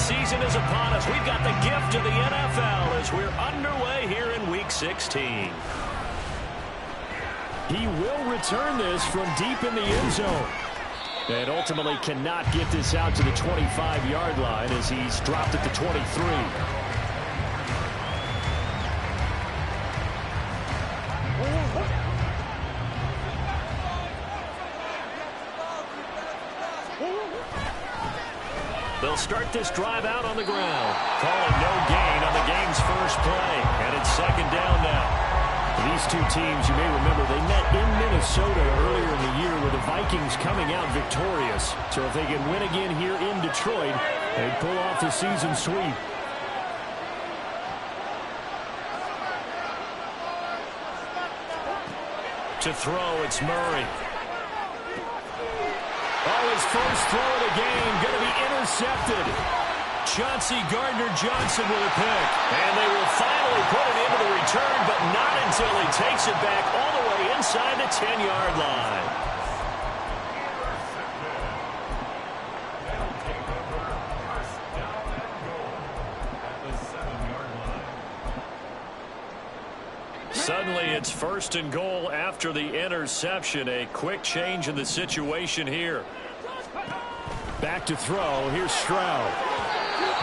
season is upon us. We've got the gift of the NFL as we're underway here in Week 16. He will return this from deep in the end zone. And ultimately cannot get this out to the 25-yard line as he's dropped at the 23. They'll start this drive out on the ground. Calling no gain on the game's first play. And it's second down now. These two teams, you may remember, they met in Minnesota earlier in the year with the Vikings coming out victorious. So if they can win again here in Detroit, they'd pull off the season sweep. To throw, it's Murray. Oh, his first throw of the game going to be intercepted. Chauncey Gardner-Johnson with a pick. And they will finally put it into the return, but not until he takes it back all the way inside the 10-yard line. Suddenly it's first and goal after the interception. A quick change in the situation here. Back to throw. Here's Stroud.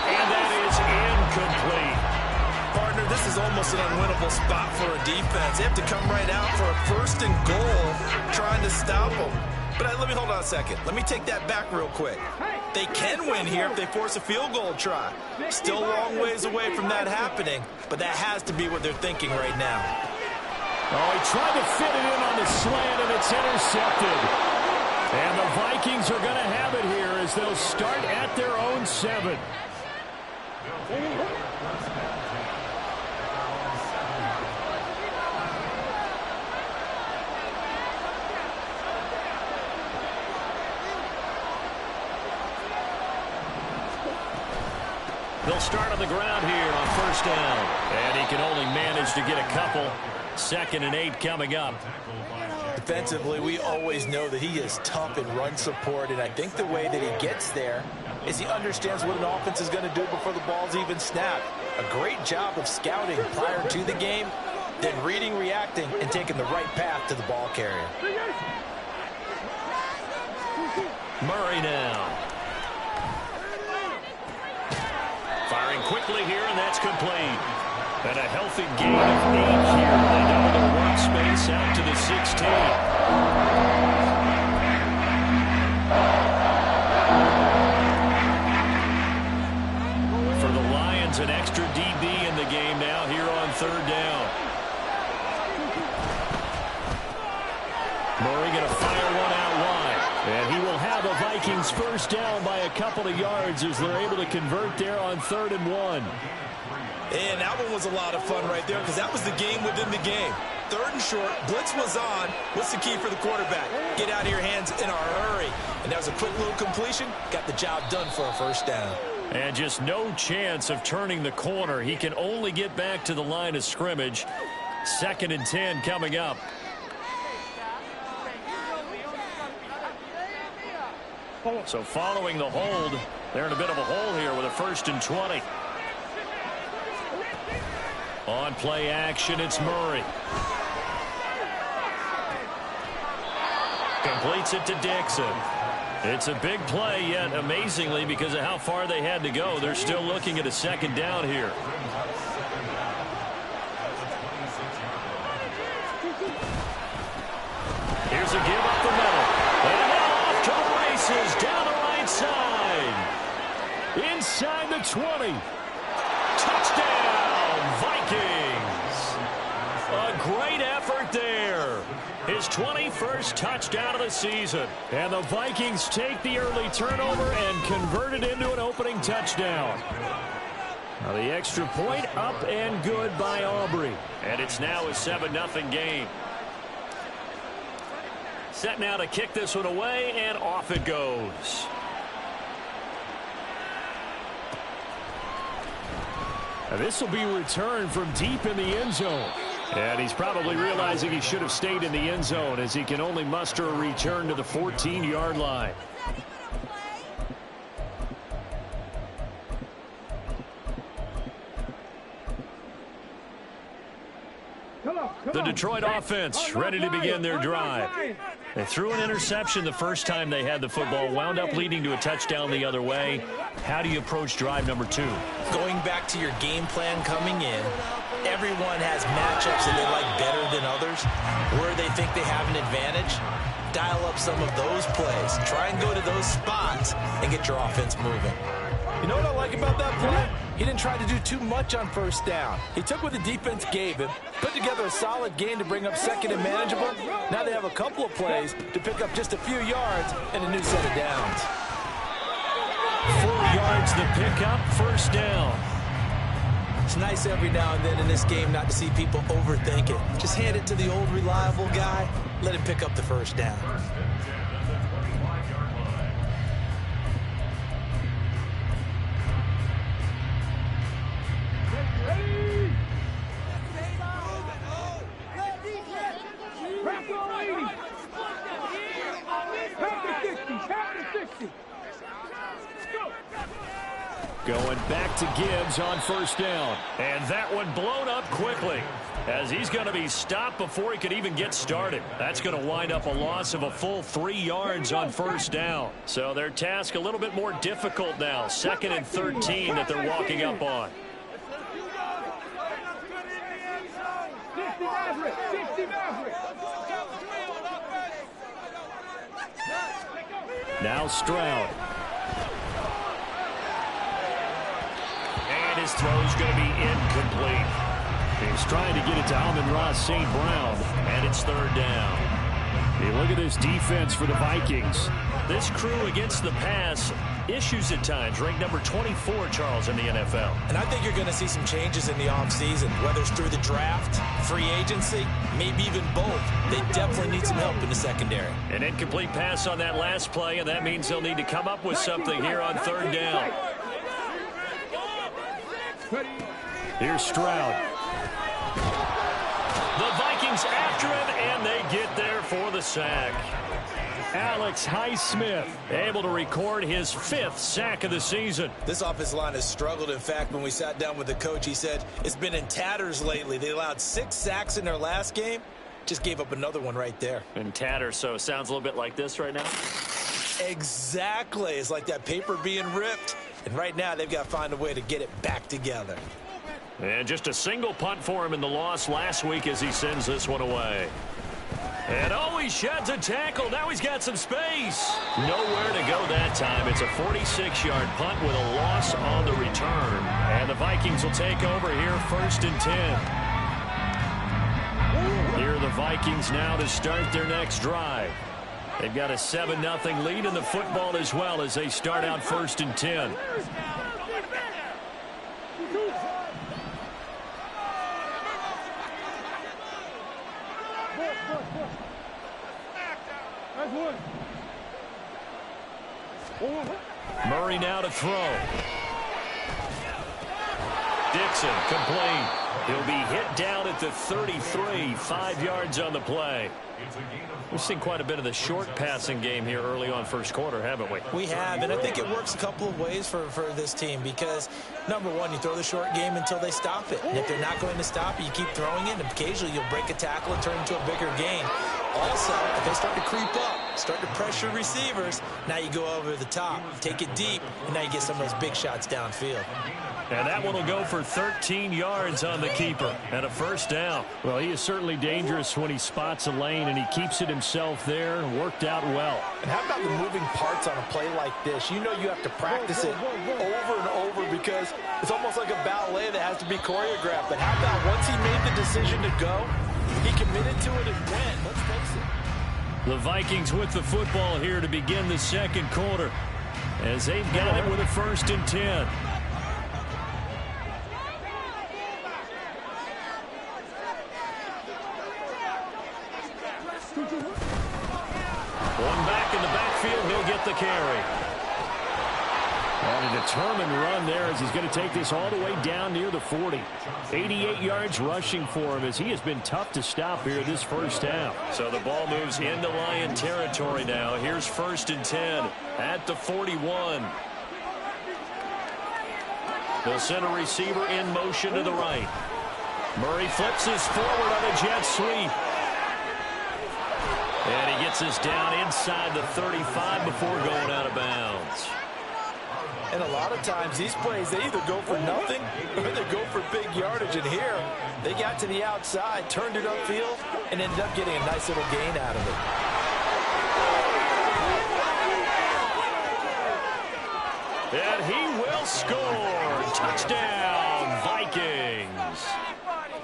And that is incomplete. Partner, this is almost an unwinnable spot for a defense. They have to come right out for a first and goal trying to stop them. But let me hold on a second. Let me take that back real quick. They can win here if they force a field goal try. Still a long ways away from that happening, but that has to be what they're thinking right now. Oh, he tried to fit it in on the slant, and it's intercepted. And the Vikings are going to have it here as they'll start at their own 7. They'll start on the ground here on first down. And he can only manage to get a couple. 2nd and 8 coming up. Defensively, we always know that he is tough in run support, and I think the way that he gets there is he understands what an offense is going to do before the ball's even snapped. A great job of scouting prior to the game, then reading, reacting, and taking the right path to the ball carrier. Murray now. Firing quickly here, and that's complete. And a healthy gain of 8 here. They double their workspace out to the 16. For the Lions, an extra DB in the game now here on third down. Murray going to fire one out wide. And he will have a Vikings first down by a couple of yards as they're able to convert there on 3rd and 1. And that one was a lot of fun right there because that was the game within the game. 3rd and short, blitz was on. What's the key for the quarterback? Get out of your hands in a hurry. And that was a quick little completion. Got the job done for a first down. And just no chance of turning the corner. He can only get back to the line of scrimmage. 2nd and 10 coming up. So following the hold, they're in a bit of a hole here with a 1st and 20. On play action, it's Murray. Completes it to Dixon. It's a big play, yet amazingly, because of how far they had to go, they're still looking at a 2nd down here. Here's a give up the middle. And now off to the races down the right side. Inside the 20. Touchdown, Vikings. A great effort there. His 21st touchdown of the season. And the Vikings take the early turnover and convert it into an opening touchdown. Now the extra point up and good by Aubrey. And it's now a 7-0 game. Set now to kick this one away, and off it goes. Now this will be returned from deep in the end zone. And he's probably realizing he should have stayed in the end zone as he can only muster a return to the 14-yard line. The Detroit offense ready to begin their drive. They threw an interception the first time they had the football, wound up leading to a touchdown the other way. How do you approach drive number 2? Going back to your game plan coming in, everyone has matchups that they like better than others, where they think they have an advantage. Dial up some of those plays. Try and go to those spots and get your offense moving. You know what I like about that play? He didn't try to do too much on first down. He took what the defense gave him, put together a solid game to bring up second and manageable. Now they have a couple of plays to pick up just a few yards and a new set of downs. 4 yards the pickup, first down. It's nice every now and then in this game not to see people overthink it. Just hand it to the old reliable guy. Let him pick up the first down. Going back to Gibbs on first down. And that one blown up quickly, as he's going to be stopped before he could even get started. That's going to wind up a loss of a full 3 yards on first down. So their task a little bit more difficult now. 2nd and 13 that they're walking up on. Now Stroud. And his throw's going to be incomplete. He's trying to get it to Amon-Ra St. Brown, and it's 3rd down. Hey, look at this defense for the Vikings. This crew against the pass, issues at times, ranked number 24, Charles, in the NFL. And I think you're going to see some changes in the offseason, whether it's through the draft, free agency, maybe even both. They definitely need some help in the secondary. An incomplete pass on that last play, and that means they'll need to come up with something here on 3rd down. Here's Stroud. The Vikings after him, and they get there for the sack. Alex Highsmith able to record his 5th sack of the season. This offensive line has struggled. In fact, when we sat down with the coach, he said it's been in tatters lately. They allowed 6 sacks in their last game. Just gave up another one right there. In tatters, so it sounds a little bit like this right now. Exactly. It's like that paper being ripped. And right now, they've got to find a way to get it back together. And just a single punt for him in the loss last week as he sends this one away. And oh, he sheds a tackle. Now he's got some space. Nowhere to go that time. It's a 46-yard punt with a loss on the return. And the Vikings will take over here 1st and 10. Here are the Vikings now to start their next drive. They've got a 7-0 lead in the football as well as they start out 1st and 10. Murray now to throw. Dixon complete. He'll be hit down at the 33, 5 yards on the play. We've seen quite a bit of the short passing game here early on first quarter, haven't we? We have, and I think it works a couple of ways for this team because, number one, you throw the short game until they stop it. And if they're not going to stop it, you keep throwing it, and occasionally you'll break a tackle and turn into a bigger gain. Also, if they start to creep up, start to pressure receivers, now you go over the top, take it deep, and now you get some of those big shots downfield. And that one will go for 13 yards on the keeper and a 1st down. Well, he is certainly dangerous when he spots a lane, and he keeps it himself there and worked out well. And how about the moving parts on a play like this? You know you have to practice it over and over because it's almost like a ballet that has to be choreographed. But how about once he made the decision to go, he committed to it and went. Let's face it. The Vikings with the football here to begin the 2nd quarter as they've got it with a 1st and 10. One back in the backfield, he'll get the carry. And a determined run there as he's going to take this all the way down near the 40. 88 yards rushing for him as he has been tough to stop here this first half. So the ball moves into Lion territory now. Here's 1st and 10 at the 41. They'll send a receiver in motion to the right. Murray flips us forward on a jet sweep. And he gets us down inside the 35 before going out of bounds. And a lot of times these plays, they either go for nothing or they go for big yardage. And here, they got to the outside, turned it upfield, and ended up getting a nice little gain out of it. And he will score. Touchdown, Vikings.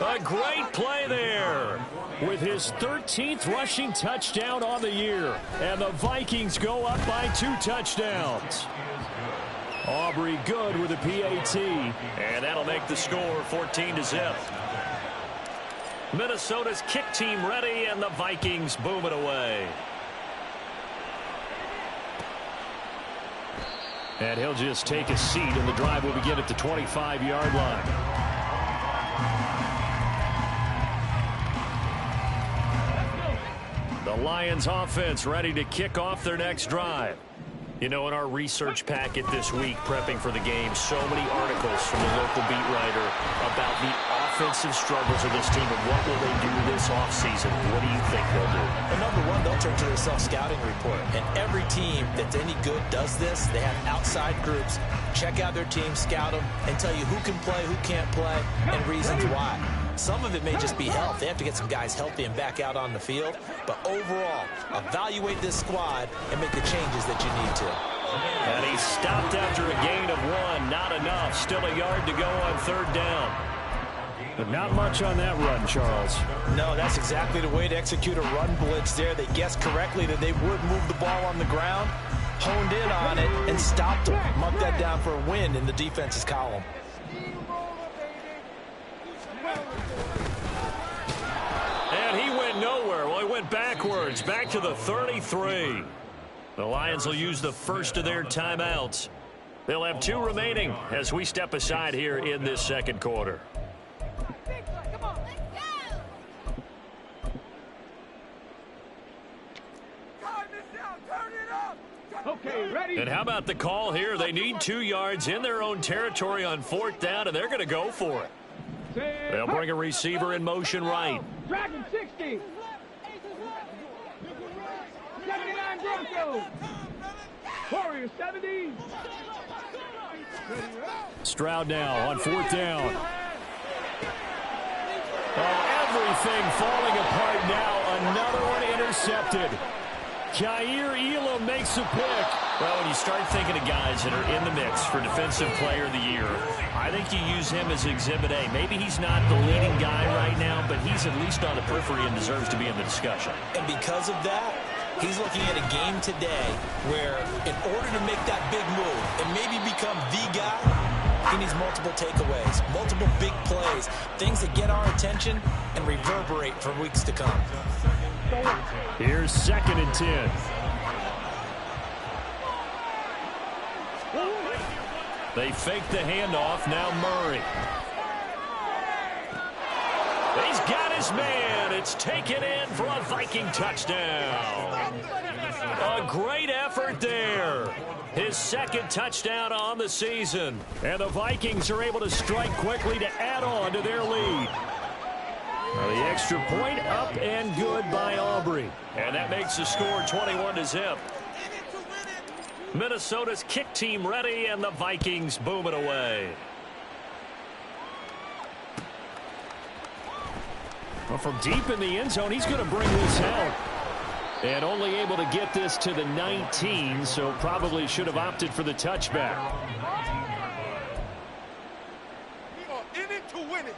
A great play there with his 13th rushing touchdown on the year. And the Vikings go up by 2 touchdowns. Aubrey good with a PAT. And that'll make the score 14-0. Minnesota's kick team ready, and the Vikings boom it away. And he'll just take a seat, and the drive will begin at the 25-yard line. The Lions offense ready to kick off their next drive. You know, in our research packet this week, prepping for the game, so many articles from the local beat writer about the offensive struggles of this team and what will they do this offseason. What do you think they'll do? Well, number one, they'll turn to their self-scouting report. And every team that's any good does this. They have outside groups, check out their team, scout them, and tell you who can play, who can't play, and reasons why. Some of it may just be health. They have to get some guys healthy and back out on the field. But overall, evaluate this squad and make the changes that you need to. And he stopped after a gain of 1. Not enough. Still a yard to go on 3rd down. But not much on that run, Charles. No, that's exactly the way to execute a run blitz there. They guessed correctly that they would move the ball on the ground, honed in on it, and stopped them. Mark that down for a win in the defense's column. And he went nowhere. Well, he went backwards, back to the 33. The Lions will use the first of their timeouts. They'll have 2 remaining as we step aside here in this second quarter. Okay, ready? And how about the call here? They need 2 yards in their own territory on 4th down, and they're going to go for it. They'll bring a receiver in motion right. Dragon 60. 79 Broncos. Warriors 70. Stroud now on 4th down. Oh, everything falling apart now. Another one intercepted. Kaiir Elam makes a pick. Well, when you start thinking of guys that are in the mix for Defensive Player of the Year, I think you use him as Exhibit A. Maybe he's not the leading guy right now, but he's at least on the periphery and deserves to be in the discussion. And because of that, he's looking at a game today where in order to make that big move and maybe become the guy, he needs multiple takeaways, multiple big plays, things that get our attention and reverberate for weeks to come. Here's 2nd and 10. They fake the handoff. Now Murray. He's got his man. It's taken in for a Viking touchdown. A great effort there. His 2nd touchdown on the season. And the Vikings are able to strike quickly to add on to their lead. Well, the extra point up and good by Aubrey. And that makes the score 21-0. Minnesota's kick team ready, and the Vikings boom it away. Well, from deep in the end zone, he's going to bring this out. And only able to get this to the 19, so probably should have opted for the touchback. We are in it to win it.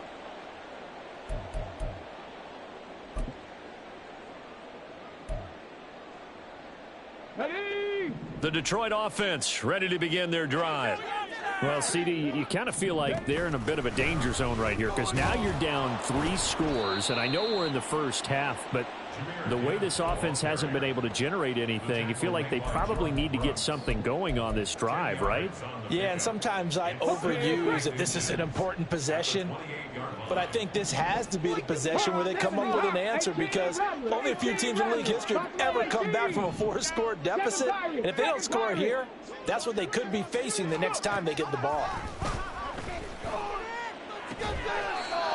The Detroit offense ready to begin their drive. Well, CD, you kind of feel like they're in a bit of a danger zone right here because now you're down 3 scores, and I know we're in the first half, but the way this offense hasn't been able to generate anything, you feel like they probably need to get something going on this drive, right? Yeah, and sometimes I overuse that this is an important possession, but I think this has to be the possession where they come up with an answer because only a few teams in league history have ever come back from a 4-score deficit, and if they don't score here, that's what they could be facing the next time they get the ball.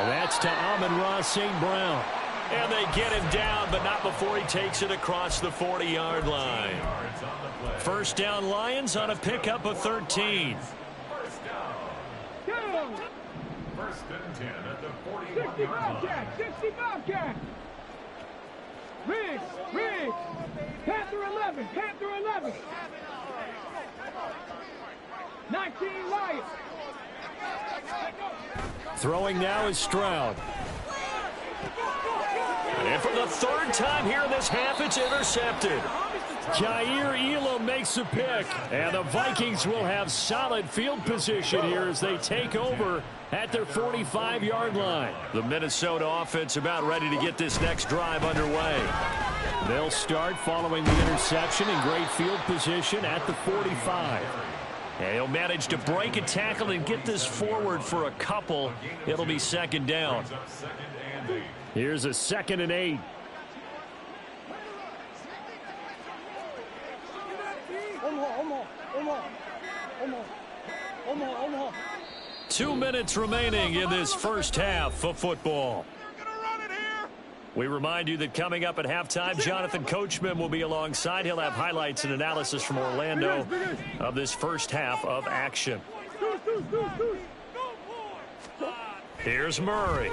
That's to Amon-Ra St. Brown. And they get him down, but not before he takes it across the 40-yard line. First down, Lions on a pickup of 13. First and 10 at the 41-yard line. 65 catch. Riggs. Panther 11. 19 Lions. Throwing now is Stroud. And for the third time here in this half, it's intercepted. Jair Elam makes a pick, and the Vikings will have solid field position here as they take over at their 45-yard line. The Minnesota offense about ready to get this next drive underway. They'll start following the interception in great field position at the 45. And he'll manage to break a tackle and get this forward for a couple. It'll be second down. Here's a 2nd and 8. Omaha. 2 minutes remaining in this first half of football. We remind you that coming up at halftime, Jonathan Coachman will be alongside. He'll have highlights and analysis from Orlando of this first half of action. Here's Murray.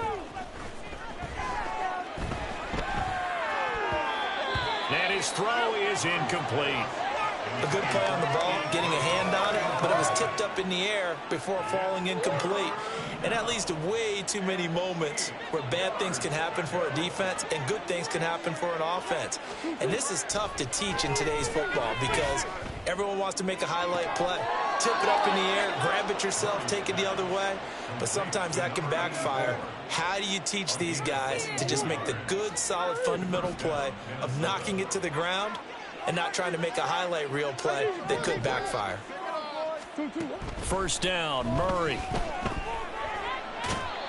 And his throw is incomplete. A good play on the ball, getting a hand on it, but it was tipped up in the air before falling incomplete. And that leads to way too many moments where bad things can happen for a defense and good things can happen for an offense. And this is tough to teach in today's football because everyone wants to make a highlight play. Tip it up in the air, grab it yourself, take it the other way. But sometimes that can backfire. How do you teach these guys to just make the good, solid, fundamental play of knocking it to the ground and not trying to make a highlight reel play that could backfire? First down, Murray.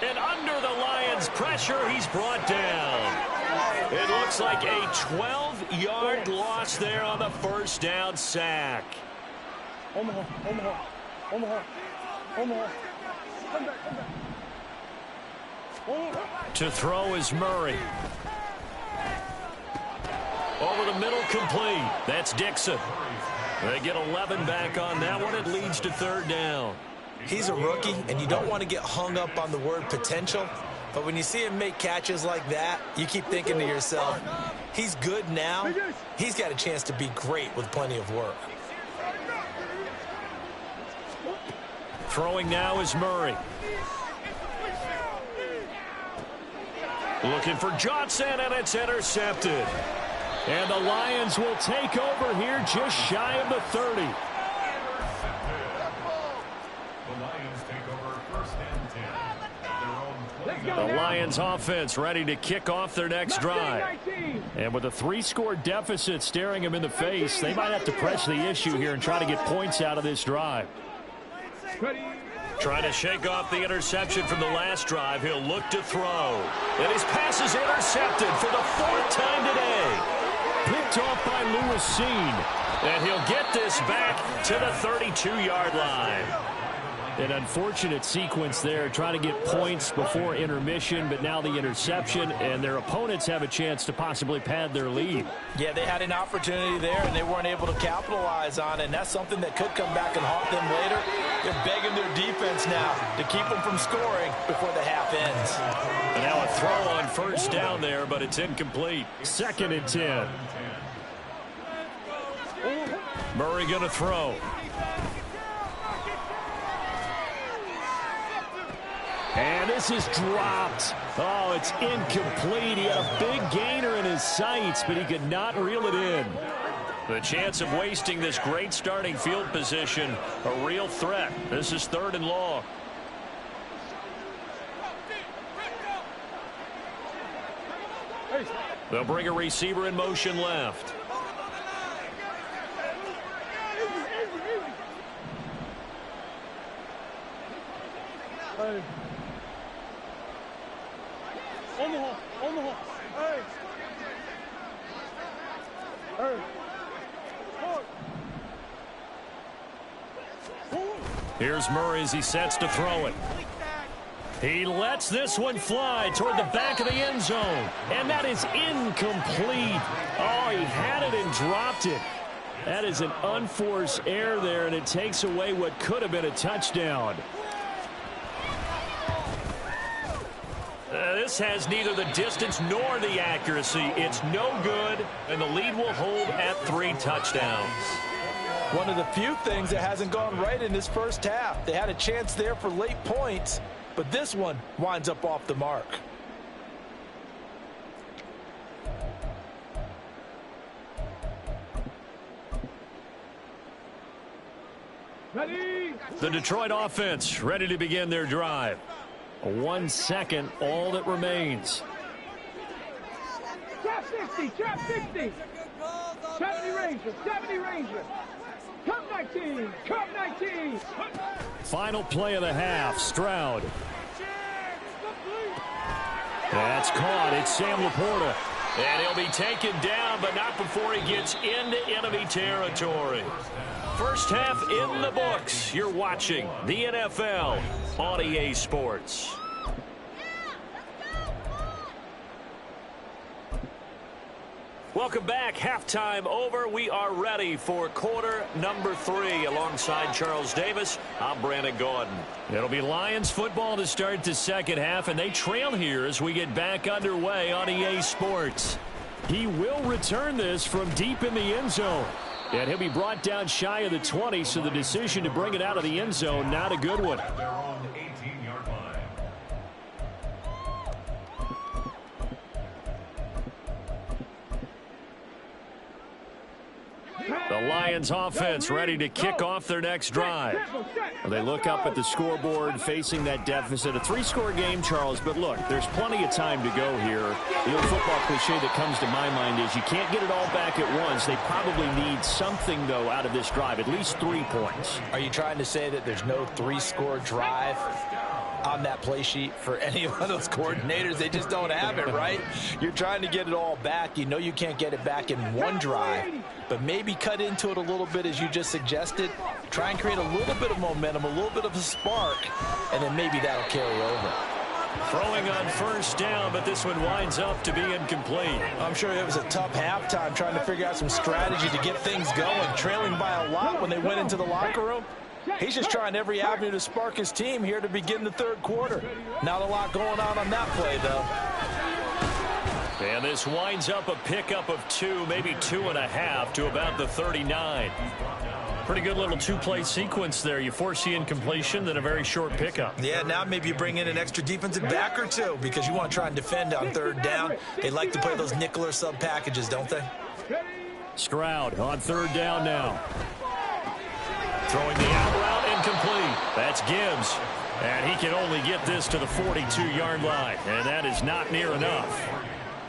And under the Lions' pressure, he's brought down. It looks like a 12-yard loss there on the first down sack. Omaha. Come back. To throw is Murray. Over the middle, complete. That's Dixon. They get 11 back on that one. It leads to third down. He's a rookie, and you don't want to get hung up on the word potential. But when you see him make catches like that, you keep thinking to yourself, he's good now. He's got a chance to be great with plenty of work. Throwing now is Murray. Looking for Johnson, and it's intercepted. And the Lions will take over here just shy of the 30. The Lions take over first and 10. Their own 20. The Lions offense ready to kick off their next drive. And with a 3-score deficit staring them in the face, they might have to press the issue here and try to get points out of this drive. Trying to shake off the interception from the last drive. He'll look to throw. And his pass is intercepted for the 4th time today. Picked off by Lewis Seen. And he'll get this back to the 32-yard line. An unfortunate sequence there, trying to get points before intermission, but now the interception, and their opponents have a chance to possibly pad their lead. Yeah, they had an opportunity there, and they weren't able to capitalize on it, and that's something that could come back and haunt them later. They're begging their defense now to keep them from scoring before the half ends. And now a throw on first down there, but it's incomplete. 2nd and 10. Murray going to throw. And this is dropped. Oh, it's incomplete. He had a big gainer in his sights, but he could not reel it in. The chance of wasting this great starting field position, a real threat. This is 3rd and long. They'll bring a receiver in motion left. Omaha. Here's Murray as he sets to throw it. He lets this one fly toward the back of the end zone. And that is incomplete. Oh, he had it and dropped it. That is an unforced error there, and it takes away what could have been a touchdown. This has neither the distance nor the accuracy. It's no good, and the lead will hold at 3 touchdowns. One of the few things that hasn't gone right in this first half. They had a chance there for late points, but this one winds up off the mark. Ready? The Detroit offense ready to begin their drive. 1 second, all that remains. Trap 60, trap 60. 70 Ranger, 70 Ranger. Cup 19, cup 19. Final play of the half, Stroud. That's caught. It's Sam Laporta. And he'll be taken down, but not before he gets into enemy territory. First half in the books. You're watching the NFL on EA Sports. Welcome back. Halftime over. We are ready for quarter number 3. Alongside Charles Davis, I'm Brandon Gordon. It'll be Lions football to start the second half, and they trail here as we get back underway on EA Sports. He will return this from deep in the end zone. And he'll be brought down shy of the 20, so the decision to bring it out of the end zone, not a good one. They're on the 18-yard line. The Lions offense ready to kick off their next drive. They look up at the scoreboard facing that deficit. A 3-score game, Charles, but look, there's plenty of time to go here. The old football cliche that comes to my mind is you can't get it all back at once. They probably need something, though, out of this drive, at least 3 points. Are you trying to say that there's no 3-score drive on that play sheet for any of those coordinators? They just don't have it, right? You're trying to get it all back. You know you can't get it back in one drive, but maybe cut into it a little bit as you just suggested. Try and create a little bit of momentum, a little bit of a spark, and then maybe that'll carry over. Throwing on first down, but this one winds up to be incomplete. I'm sure it was a tough halftime trying to figure out some strategy to get things going, trailing by a lot when they went into the locker room. He's just trying every avenue to spark his team here to begin the third quarter. Not a lot going on that play, though. And this winds up a pickup of 2, maybe 2.5 to about the 39. Pretty good little 2-play sequence there. You force the incompletion, then a very short pickup. Yeah, now maybe you bring in an extra defensive back or 2 because you want to try and defend on third down. They like to play those nickel or sub packages, don't they? Stroud on third down now. Throwing the out route, incomplete. That's Gibbs. And he can only get this to the 42-yard line. And that is not near enough.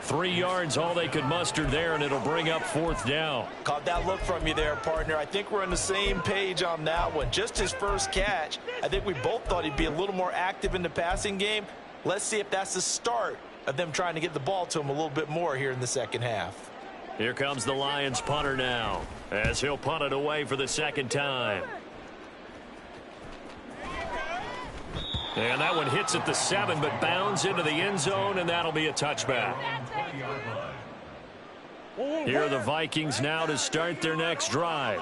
3 yards, all they could muster there, and it'll bring up fourth down. Caught that look from you there, partner. I think we're on the same page on that one. Just his first catch. I think we both thought he'd be a little more active in the passing game. Let's see if that's the start of them trying to get the ball to him a little bit more here in the second half. Here comes the Lions punter now, as he'll punt it away for the second time. And that one hits at the 7, but bounds into the end zone, and that'll be a touchback. Here are the Vikings now to start their next drive.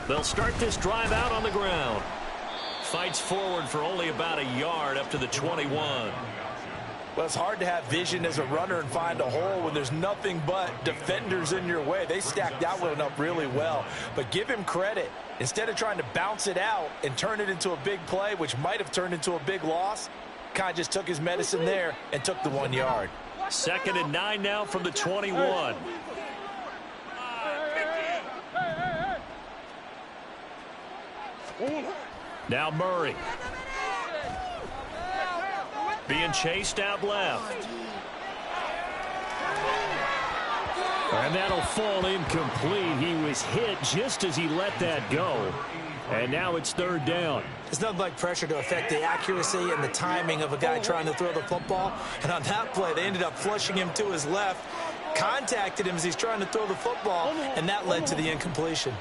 They'll start this drive out on the ground. Fights forward for only about a yard up to the 21. Well, it's hard to have vision as a runner and find a hole when there's nothing but defenders in your way. They stacked that one up really well. But give him credit. Instead of trying to bounce it out and turn it into a big play, which might have turned into a big loss, kind of just took his medicine there and took the 1 yard. 2nd and 9 now from the 21. Now Murray. Being chased out left. And that'll fall incomplete. He was hit just as he let that go. And now it's third down. It's nothing like pressure to affect the accuracy and the timing of a guy trying to throw the football. And on that play, they ended up flushing him to his left, contacted him as he's trying to throw the football, and that led to the incompletion.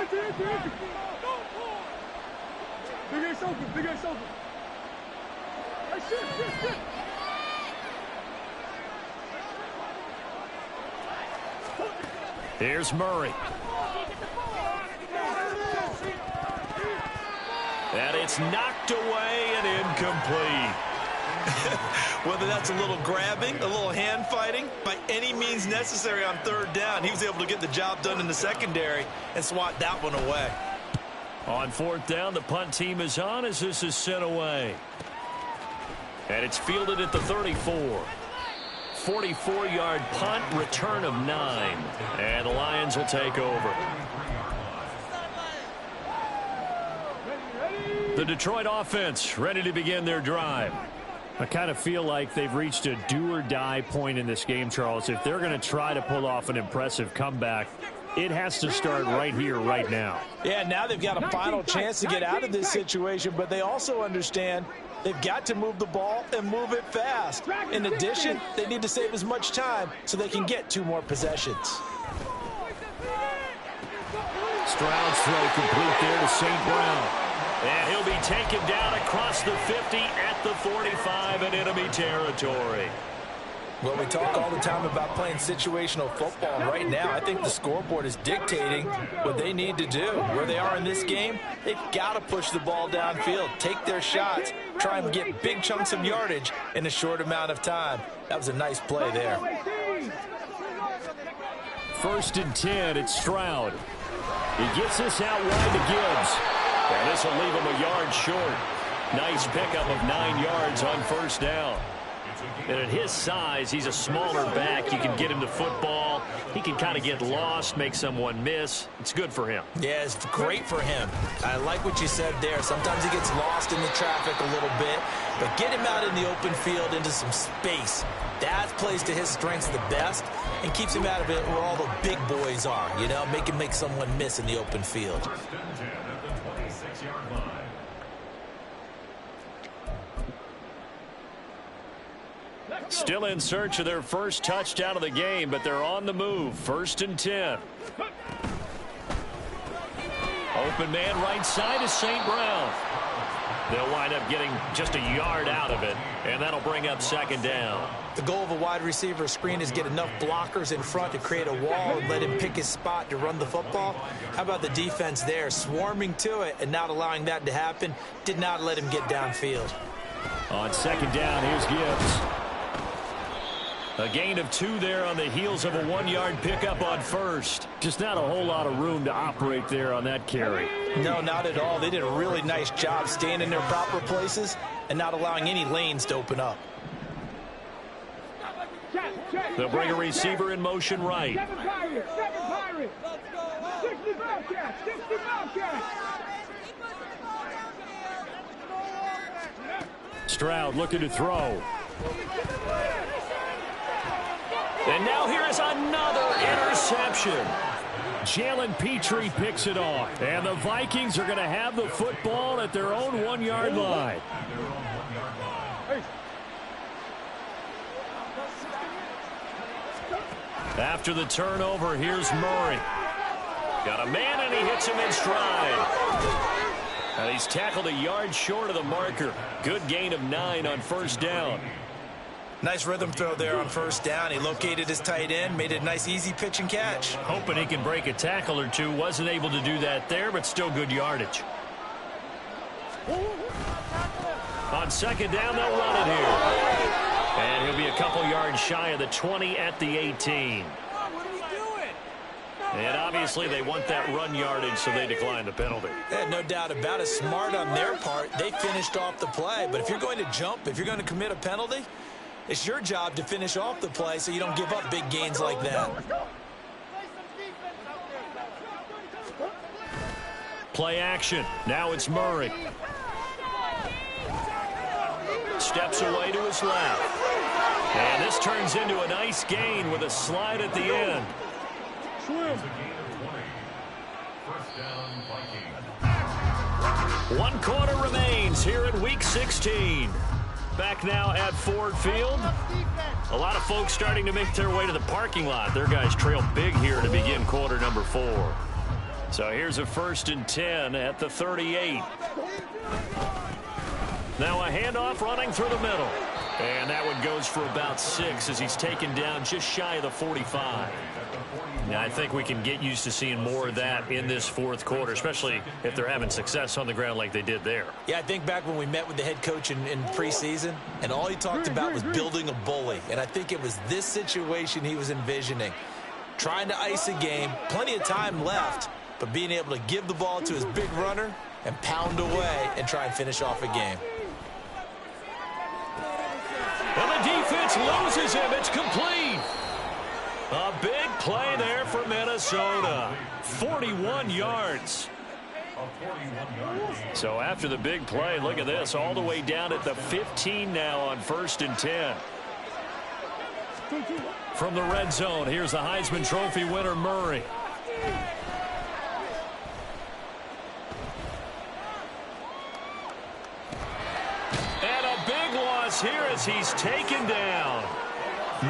Big ace open, big ace open. Hey, shit. Here's Murray. And it's knocked away and incomplete. Whether that's a little grabbing, a little hand fighting, by any means necessary on third down, he was able to get the job done in the secondary and swat that one away. On fourth down, the punt team is on as this is sent away. And it's fielded at the 34. 44-yard punt, return of 9. And the Lions will take over. The Detroit offense ready to begin their drive. I kind of feel like they've reached a do-or-die point in this game, Charles. If they're going to try to pull off an impressive comeback, it has to start right here, right now. Yeah, now they've got a final chance to get out of this situation, but they also understand they've got to move the ball and move it fast. In addition, they need to save as much time so they can get 2 more possessions. Stroud's throw complete there to St. Brown. And he'll be taken down across the 50 at the 45 in enemy territory. Well, we talk all the time about playing situational football. Right now, I think the scoreboard is dictating what they need to do. Where they are in this game, they've got to push the ball downfield, take their shots, try and get big chunks of yardage in a short amount of time. That was a nice play there. 1st and 10, it's Stroud. He gets this out wide to Gibbs. And this will leave him a yard short. Nice pickup of 9 yards on 1st down. And at his size, he's a smaller back. You can get him the football. He can kind of get lost, make someone miss. It's good for him. Yeah, it's great for him. I like what you said there. Sometimes he gets lost in the traffic a little bit. But get him out in the open field into some space. That plays to his strengths the best and keeps him out of it where all the big boys are. You know, make him make someone miss in the open field. Still in search of their first touchdown of the game, but they're on the move. 1st and 10. Open man right side is St. Brown. They'll wind up getting just a yard out of it, and that'll bring up 2nd down. The goal of a wide receiver screen is get enough blockers in front to create a wall and let him pick his spot to run the football. How about the defense there, swarming to it and not allowing that to happen? Did not let him get downfield. On 2nd down, here's Gibbs. A gain of 2 there on the heels of a 1-yard pickup on 1st. Just not a whole lot of room to operate there on that carry. No, not at all. They did a really nice job staying in their proper places and not allowing any lanes to open up. They'll bring a receiver in motion right. 7 Pirates. 60 Bobcats. 60 Bobcats. Stroud looking to throw. And now here is another interception. Jalen Petrie picks it off. And the Vikings are going to have the football at their own 1-yard line. After the turnover, here's Murray. Got a man, and he hits him in stride. And he's tackled a yard short of the marker. Good gain of 9 on 1st down. Nice rhythm throw there on 1st down. He located his tight end, made it a nice, easy pitch and catch. Hoping he can break a tackle or two. Wasn't able to do that there, but still good yardage. On 2nd down, they'll run it here. And he'll be a couple yards shy of the 20 at the 18. And obviously they want that run yardage, so they decline the penalty. Yeah, no doubt about it. Smart on their part. They finished off the play. But if you're going to jump, if you're going to commit a penalty, it's your job to finish off the play so you don't give up big gains like that. Play action. Now it's Murray. Steps away to his left. And this turns into a nice gain with a slide at the end. 1 quarter remains here in Week 16. Back now at Ford Field. A lot of folks starting to make their way to the parking lot. Their guys trail big here to begin quarter number 4. So here's a 1st and 10 at the 38. Now a handoff running through the middle. And that one goes for about 6 as he's taken down just shy of the 45. Now, I think we can get used to seeing more of that in this 4th quarter, especially if they're having success on the ground like they did there. Yeah, I think back when we met with the head coach in preseason, and all he talked about was building a bully. And I think it was this situation he was envisioning. Trying to ice a game, plenty of time left, but being able to give the ball to his big runner and pound away and try and finish off a game. And the defense loses him. It's complete. A big play there for Minnesota. 41 yards. So after the big play, look at this. All the way down at the 15 now on 1st and 10. From the red zone, here's the Heisman Trophy winner, Murray. And a big loss here as he's taken down.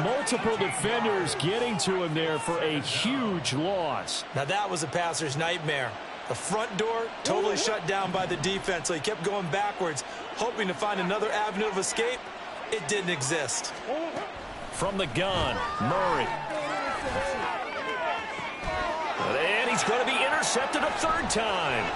Multiple defenders getting to him there for a huge loss. Now that was a passer's nightmare. The front door totally shut down by the defense, so he kept going backwards, hoping to find another avenue of escape. It didn't exist. From the gun, Murray. And he's going to be intercepted a 3rd time.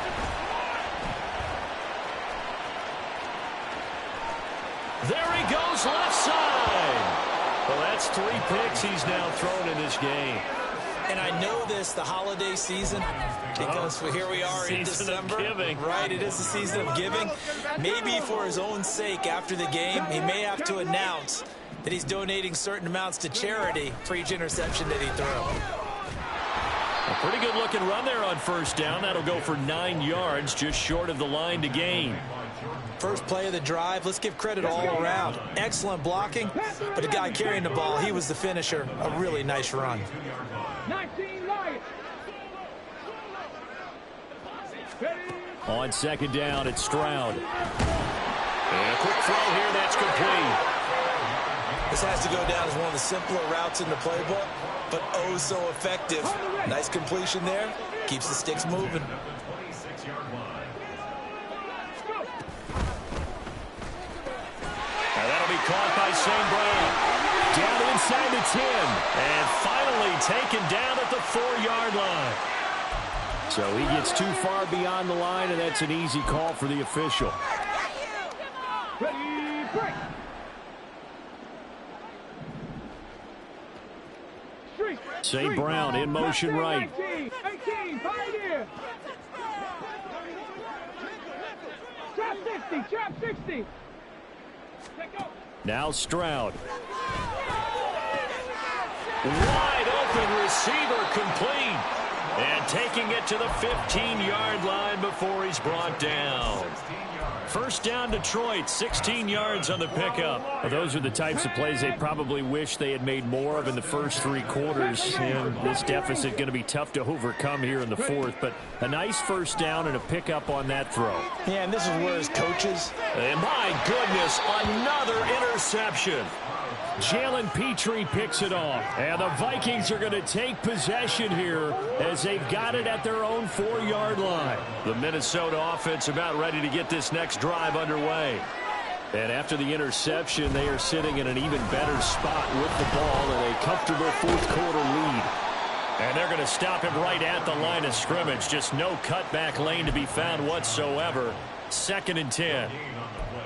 There he goes, left side. Well, that's 3 picks he's now thrown in this game. And I know this, the holiday season, because here we are in December. Right, it is the season of giving. Maybe for his own sake after the game, he may have to announce that he's donating certain amounts to charity for each interception that he threw. A pretty good looking run there on 1st down. That'll go for 9 yards, just short of the line to gain. First play of the drive, let's give credit all around. Excellent blocking, but the guy carrying the ball, he was the finisher. A really nice run. 19 Lions. On 2nd down, it's Stroud. And a quick throw here, that's complete. This has to go down as one of the simpler routes in the playbook, but oh so effective. Nice completion there, keeps the sticks moving. Caught by St. Brown. Down inside the 10. And finally taken down at the 4-yard line. So he gets too far beyond the line, and that's an easy call for the official. Ready, break. St. Brown in motion right. 18, Pioneer. Trap 60. Now Stroud. Wide open receiver complete. And taking it to the 15-yard line before he's brought down. 1st down Detroit, 16 yards on the pickup. Well, those are the types of plays they probably wish they had made more of in the first 3 quarters. And this deficit going to be tough to overcome here in the 4th. But a nice 1st down and a pickup on that throw. Yeah, and this is where his coaches. And my goodness, another interception. Jalen Petrie picks it off. And the Vikings are going to take possession here as they've got it at their own 4-yard line. The Minnesota offense about ready to get this next drive underway. And after the interception, they are sitting in an even better spot with the ball in a comfortable 4th quarter lead. And they're going to stop him right at the line of scrimmage. Just no cutback lane to be found whatsoever. 2nd and 10.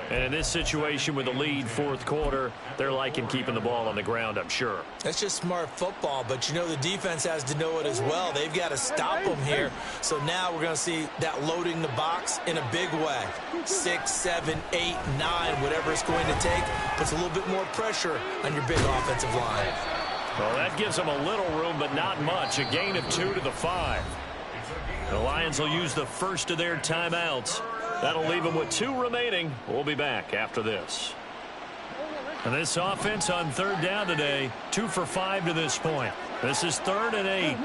And in this situation with the lead 4th quarter, they're liking keeping the ball on the ground, I'm sure. That's just smart football, but you know the defense has to know it as well. They've got to stop them here. So now we're going to see that loading the box in a big way. 6, 7, 8, 9, whatever it's going to take, puts a little bit more pressure on your big offensive line. Well, that gives them a little room, but not much. A gain of 2 to the 5. The Lions will use the first of their timeouts. That'll leave them with 2 remaining. We'll be back after this. And this offense on 3rd down today, 2 for 5 to this point. This is 3rd and 8.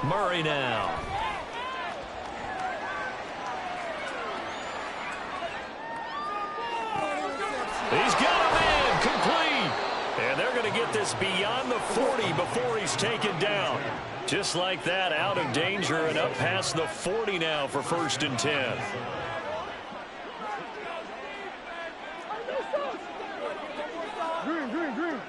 Murray now. this beyond the 40 before he's taken down. Just like that, out of danger and up past the 40 now for 1st and 10. Green.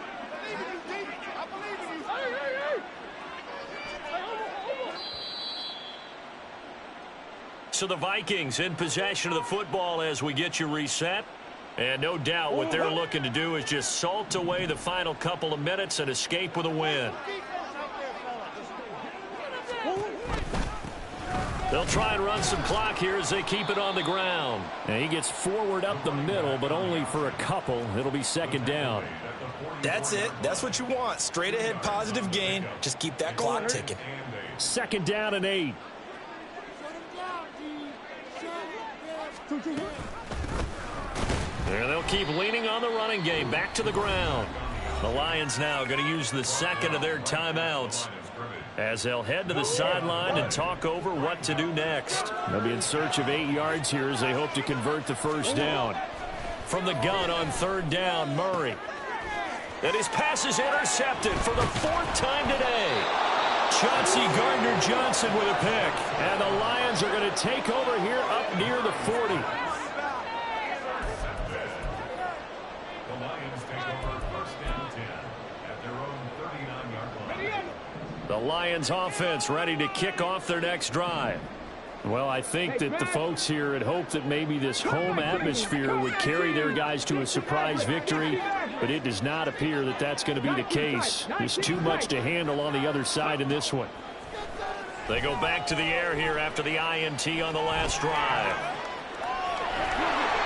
So the Vikings in possession of the football as we get you reset. And no doubt what they're looking to do is just salt away the final couple of minutes and escape with a win. They'll try and run some clock here as they keep it on the ground. And he gets forward up the middle, but only for a couple. It'll be 2nd down. That's it. That's what you want. Straight ahead positive gain. Just keep that clock ticking. 2nd down and 8. There they'll keep leaning on the running game. Back to the ground. The Lions now going to use the 2nd of their timeouts as they'll head to the sideline and talk over what to do next. They'll be in search of 8 yards here as they hope to convert the 1st down. From the gun on 3rd down, Murray. And his pass is intercepted for the 4th time today. Chauncey Gardner-Johnson with a pick. And the Lions are going to take over here up near the 40. The Lions offense ready to kick off their next drive. Well, I think that the folks here had hoped that maybe this home atmosphere would carry their guys to a surprise victory, but it does not appear that that's going to be the case. There's too much to handle on the other side in this one. They go back to the air here after the INT on the last drive.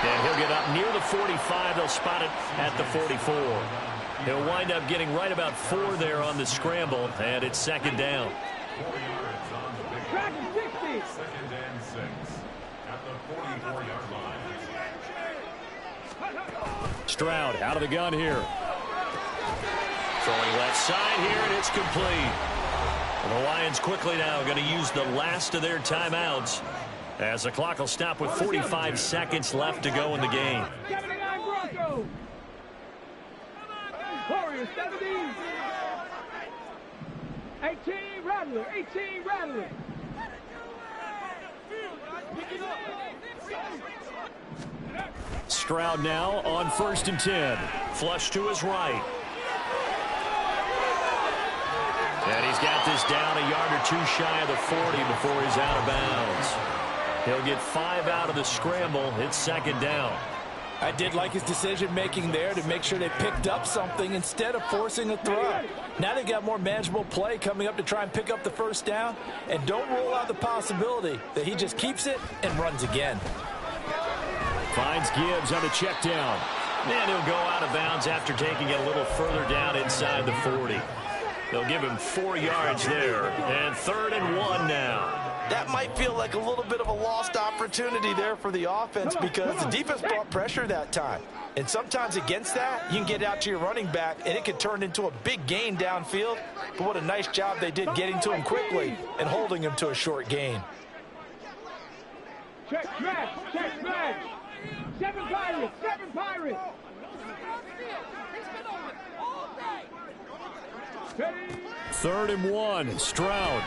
And he'll get up near the 45. They'll spot it at the 44. He'll wind up getting right about 4 there on the scramble, and it's 2nd down. Stroud out of the gun here. Throwing left side here, and it's complete. And the Lions quickly now going to use the last of their timeouts as the clock will stop with 45 seconds left to go in the game. 79 Broncos. Warriors 17. 18 Rattler. 18 Rattler. Stroud now on 1st and 10. Flush to his right. And he's got this down a yard or 2 shy of the 40 before he's out of bounds. He'll get 5 out of the scramble. It's 2nd down. I did like his decision-making there to make sure they picked up something instead of forcing a throw. Now they got more manageable play coming up to try and pick up the 1st down. And don't rule out the possibility that he just keeps it and runs again. Finds Gibbs on the check down. And he'll go out of bounds after taking it a little further down inside the 40. They'll give him 4 yards there. And 3rd and 1 now. That might feel like a little bit of a lost opportunity there for the offense because the defense brought pressure that time. And sometimes against that, you can get out to your running back, and it could turn into a big gain downfield. But what a nice job they did getting to him quickly and holding him to a short gain. Check smash. Check smash. 7 Pirates. 7 Pirates. 3rd and 1. Stroud.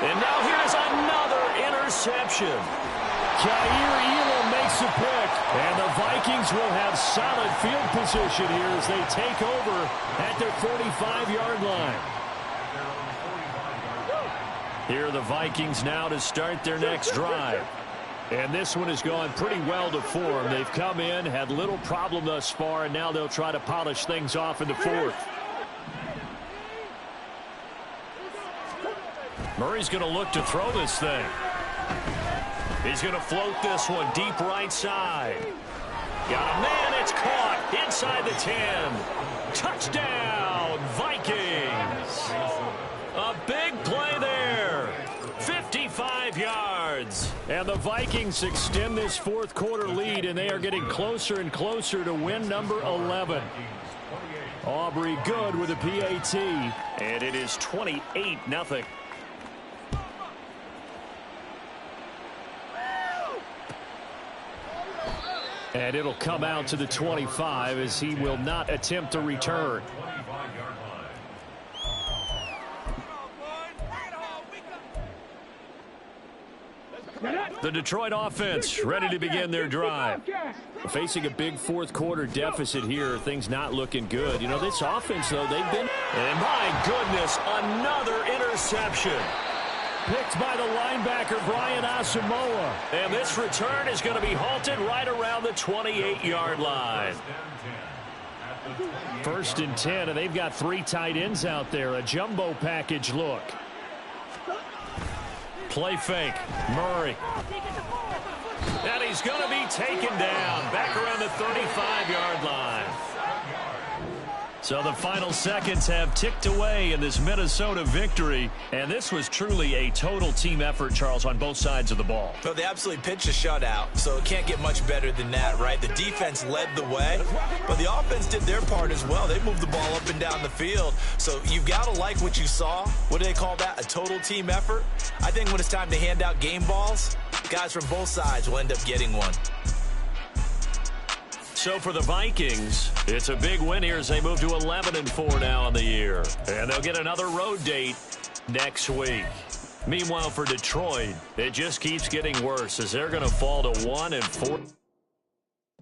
And now here's another interception. Jair Elam makes a pick. And the Vikings will have solid field position here as they take over at their 45-yard line. Here are the Vikings now to start their next drive. And this one has gone pretty well to form. They've come in, had little problem thus far, and now they'll try to polish things off in the 4th. Murray's going to look to throw this thing. He's going to float this one deep right side. Got a man, it's caught inside the 10. Touchdown, Vikings. A big play there. 55 yards. And the Vikings extend this 4th quarter lead, and they are getting closer and closer to win number 11. Aubrey Good with a PAT. And it is 28-0. And it'll come out to the 25 as he will not attempt a return. The Detroit offense ready to begin their drive. Facing a big fourth quarter deficit here, things not looking good. You know, this offense, though, they've been... And my goodness, another interception. Picked by the linebacker, Brian Asamoah. And this return is going to be halted right around the 28-yard line. 1st and 10, and they've got 3 tight ends out there. A jumbo package look. Play fake. Murray. And he's going to be taken down back around the 35-yard line. So the final seconds have ticked away in this Minnesota victory. And this was truly a total team effort, Charles, on both sides of the ball. Well, they absolutely pitched a shutout, so it can't get much better than that, right? The defense led the way, but the offense did their part as well. They moved the ball up and down the field. So you've got to like what you saw. What do they call that? A total team effort? I think when it's time to hand out game balls, guys from both sides will end up getting one. So for the Vikings, it's a big win here as they move to 11-4 now on the year. And they'll get another road date next week. Meanwhile, for Detroit, it just keeps getting worse as they're going to fall to 1-4.